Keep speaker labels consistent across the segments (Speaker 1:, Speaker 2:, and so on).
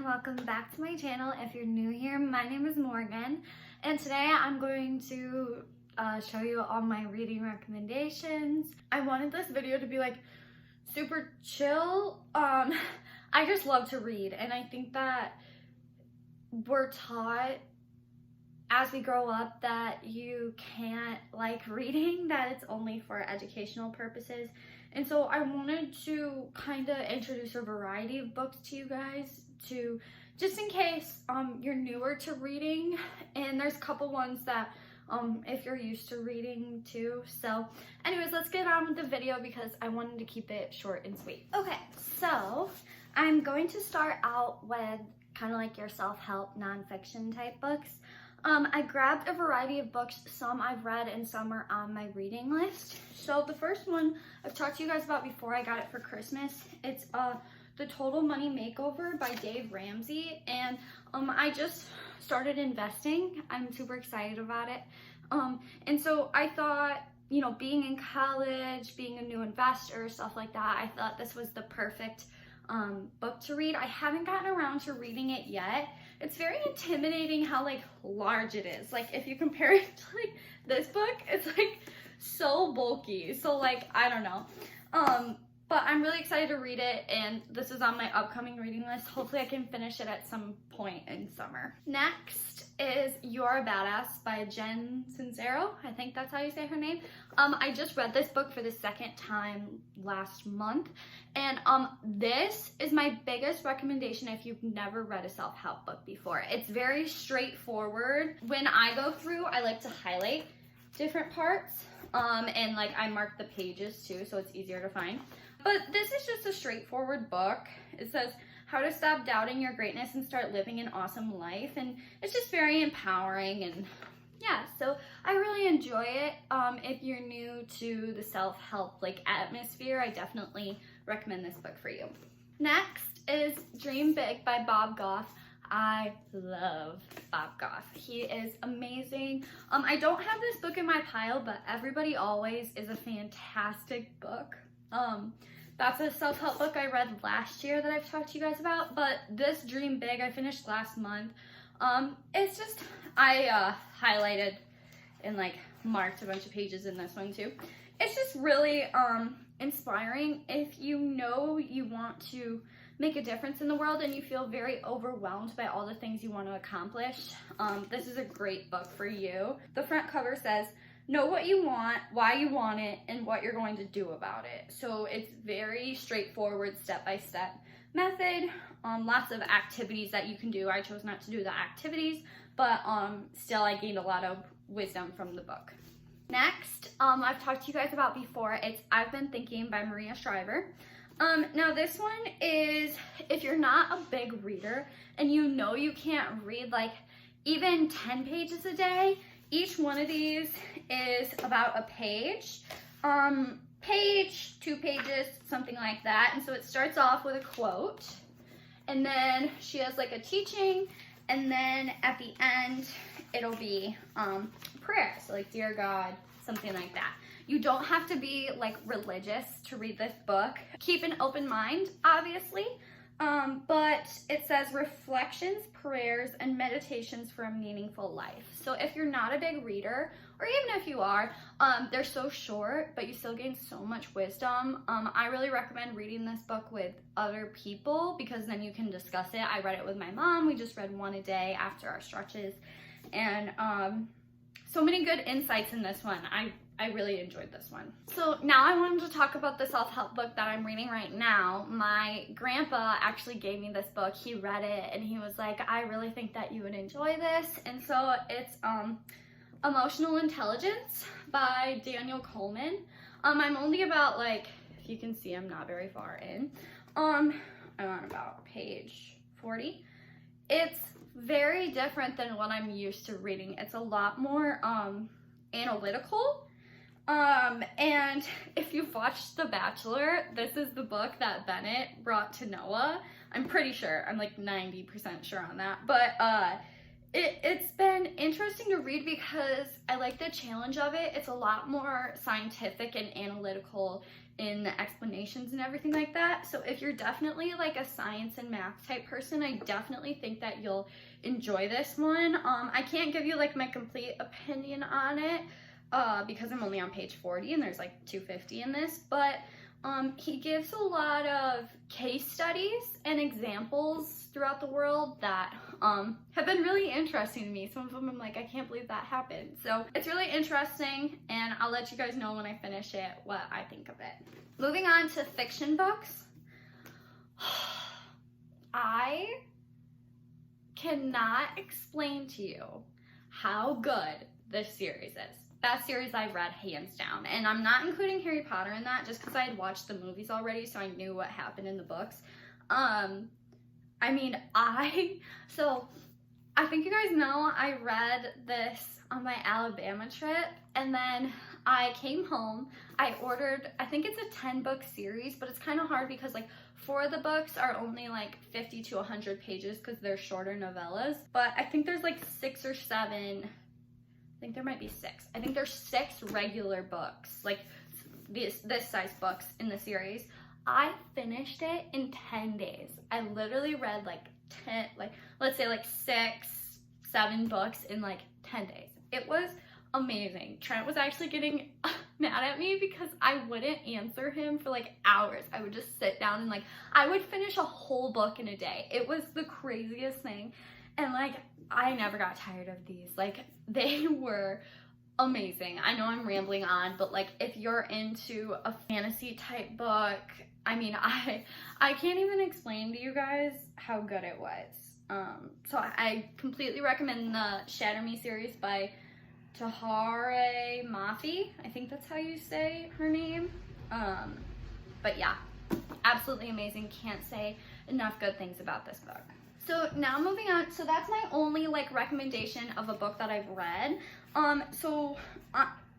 Speaker 1: and welcome back to my channel. If you're new here, my name is Morgan, and today I'm going to show you all my reading recommendations. I wanted this video to be like super chill. I just love to read, and I think that we're taught as we grow up that you can't like reading, that it's only for educational purposes. And so I wanted to kind of introduce a variety of books to you guys, to just in case you're newer to reading, and there's a couple ones that if you're used to reading too. So anyways, let's get on with the video because I wanted to keep it short and sweet. Okay, so I'm going to start out with kind of like your self-help nonfiction type books. I grabbed a variety of books. Some I've read and some are on my reading list. So the first one I've talked to you guys about before. I got it for Christmas. It's The Total Money Makeover by Ramsey, and I just started investing. I'm super excited about it. And so I thought, you know, being in college, being a new investor, stuff like that, I thought this was the perfect book to read. I haven't gotten around to reading it yet. It's very intimidating how like large it is. Like if you compare it to like this book, it's like so bulky. So like, I don't know. But I'm really excited to read it, and this is on my upcoming reading list. Hopefully I can finish it at some point in summer. Next is You're a Badass by Jen Sincero. I think that's how you say her name. I just read this book for the second time last month, and this is my biggest recommendation if you've never read a self-help book before. It's very straightforward. When I go through, I like to highlight different parts, and like I mark the pages too, so it's easier to find. But this is just a straightforward book. It says how to stop doubting your greatness and start living an awesome life, and it's just very empowering, and yeah, so I really enjoy it. If you're new to the self-help like atmosphere, I definitely recommend this book for you. Next is Dream Big by Bob Goff. I love Bob Goff. He is amazing. I don't have this book in my pile, but Everybody Always is a fantastic book. That's a self-help book I read last year that I've talked to you guys about, but this Dream Big I finished last month. It's just, I highlighted and like marked a bunch of pages in this one too. It's just really inspiring if you know you want to make a difference in the world and you feel very overwhelmed by all the things you want to accomplish. This is a great book for you. The front cover says, know what you want, why you want it, and what you're going to do about it. So it's very straightforward, step-by-step method. Lots of activities that you can do. I chose not to do the activities, but still I gained a lot of wisdom from the book. Next, I've talked to you guys about before, it's I've Been Thinking by Shriver. Now this one is, if you're not a big reader and you know you can't read like even 10 pages a day, each one of these is about a page, 2 pages, something like that. And so it starts off with a quote, and then she has like a teaching, and then at the end it'll be prayer. So like, dear God, something like that. You don't have to be like religious to read this book. Keep an open mind, obviously. But it says reflections, prayers, and meditations for a meaningful life. So if you're not a big reader, or even if you are, they're so short, but you still gain so much wisdom. I really recommend reading this book with other people because then you can discuss it. I read it with my mom. We just read one a day after our stretches. And so many good insights in this one. I really enjoyed this one. So now I wanted to talk about the self-help book that I'm reading right now. My grandpa actually gave me this book. He read it and he was like, I really think that you would enjoy this. And so it's Emotional Intelligence by Coleman. I'm only about like, if you can see, I'm not very far in. I'm on about page 40. It's very different than what I'm used to reading. It's a lot more analytical. And if you've watched The Bachelor, this is the book that Bennett brought to Noah. I'm pretty sure, I'm like 90% sure on that, but it's been interesting to read because I like the challenge of it. It's a lot more scientific and analytical in the explanation animations and everything like that. So if you're definitely like a science and math type person, I definitely think that you'll enjoy this one. I can't give you like my complete opinion on it because I'm only on page 40 and there's like 250 in this, but he gives a lot of case studies and examples throughout the world that have been really interesting to me. Some of them I'm like, I can't believe that happened. So it's really interesting, and I'll let you guys know when I finish it what I think of it. Moving on to fiction books. I cannot explain to you how good this series is. Best series I've read, hands down. And I'm not including Harry Potter in that just because I had watched the movies already, so I knew what happened in the books. I mean, so I think you guys know I read this on my Alabama trip, and then I came home, I ordered, I think it's a 10-book series, but it's kind of hard because like 4 of the books are only like 50 to 100 pages because they're shorter novellas, but I think there's like 6 or 7, I think there might be 6. I think there's 6 regular books, like this size books in the series. I finished it in 10 days. I literally read like 10, like let's say like 6, 7 books in like 10 days. It was amazing. Trent was actually getting mad at me because I wouldn't answer him for like hours. I would just sit down and like, I would finish a whole book in a day. It was the craziest thing. And like, I never got tired of these. Like, they were amazing. I know I'm rambling on, but like, if you're into a fantasy type book, I mean, I can't even explain to you guys how good it was. So I completely recommend the Shatter Me series by Tahereh Mafi. I think that's how you say her name. But yeah, absolutely amazing. Can't say enough good things about this book. So now moving on, so that's my only like recommendation of a book that I've read.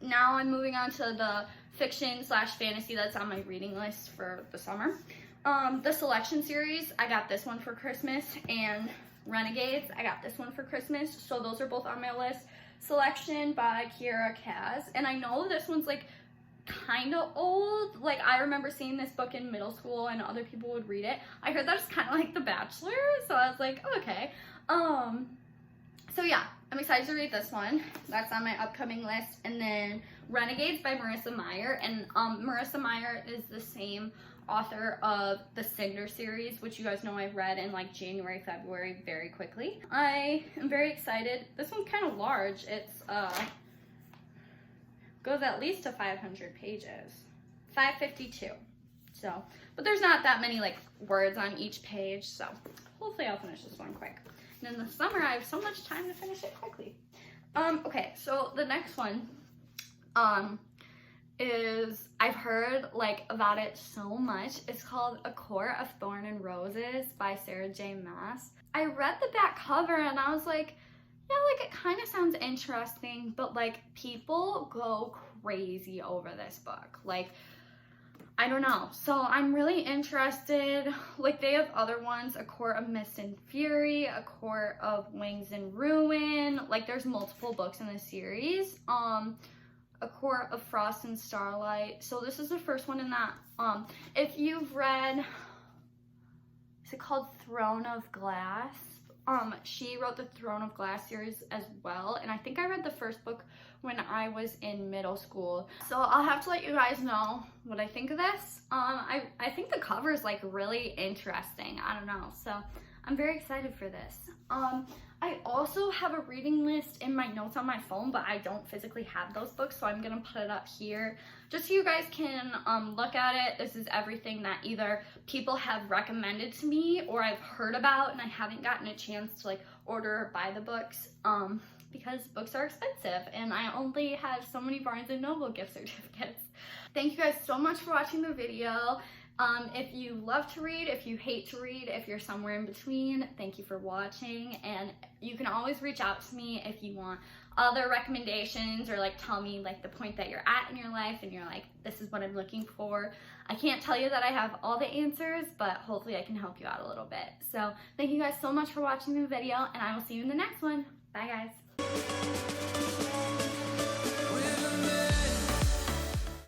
Speaker 1: Now I'm moving on to the fiction / fantasy that's on my reading list for the summer. The Selection series, I got this one for Christmas, and Renegades, I got this one for Christmas. So those are both on my list. Selection by Kiera, and I know this one's like kind of old. Like, I remember seeing this book in middle school and other people would read it. I heard that's kind of like The Bachelor, so I was like, okay. So yeah, I'm excited to read this one. That's on my upcoming list. And then Renegades by Marissa Meyer, and Marissa Meyer is the same author of the Cinder series, which you guys know I read in like January, February very quickly. I am very excited. This one's kind of large. It's goes at least to 500 pages, 552. So, but there's not that many like words on each page, so hopefully I'll finish this one quick. And in the summer I have so much time to finish it quickly. Okay, so the next one is, I've heard like about it so much. It's called A Court of Thorns and Roses by Sarah J. Maas. I read the back cover and I was like, yeah, like it kind of sounds interesting, but like people go crazy over this book. Like, I don't know. So I'm really interested. Like, they have other ones, A Court of Mist and Fury, A Court of Wings and Ruin. Like, there's multiple books in the series. A Court of Frost and Starlight. So this is the first one in that. If you've read, is it called Throne of Glass? She wrote the Throne of Glass series as well, and I think I read the first book when I was in middle school. So I'll have to let you guys know what I think of this. I think the cover is like really interesting. I don't know, so I'm very excited for this. I also have a reading list in my notes on my phone, but I don't physically have those books, so I'm gonna put it up here just so you guys can look at it. This is everything that either people have recommended to me or I've heard about and I haven't gotten a chance to like order or buy the books because books are expensive and I only have so many Barnes & Noble gift certificates. Thank you guys so much for watching the video. If you love to read, if you hate to read, if you're somewhere in between, thank you for watching, and you can always reach out to me if you want other recommendations or like tell me like the point that you're at in your life and you're like, this is what I'm looking for. I can't tell you that I have all the answers, but hopefully I can help you out a little bit. So thank you guys so much for watching the video, and I will see you in the next one. Bye guys.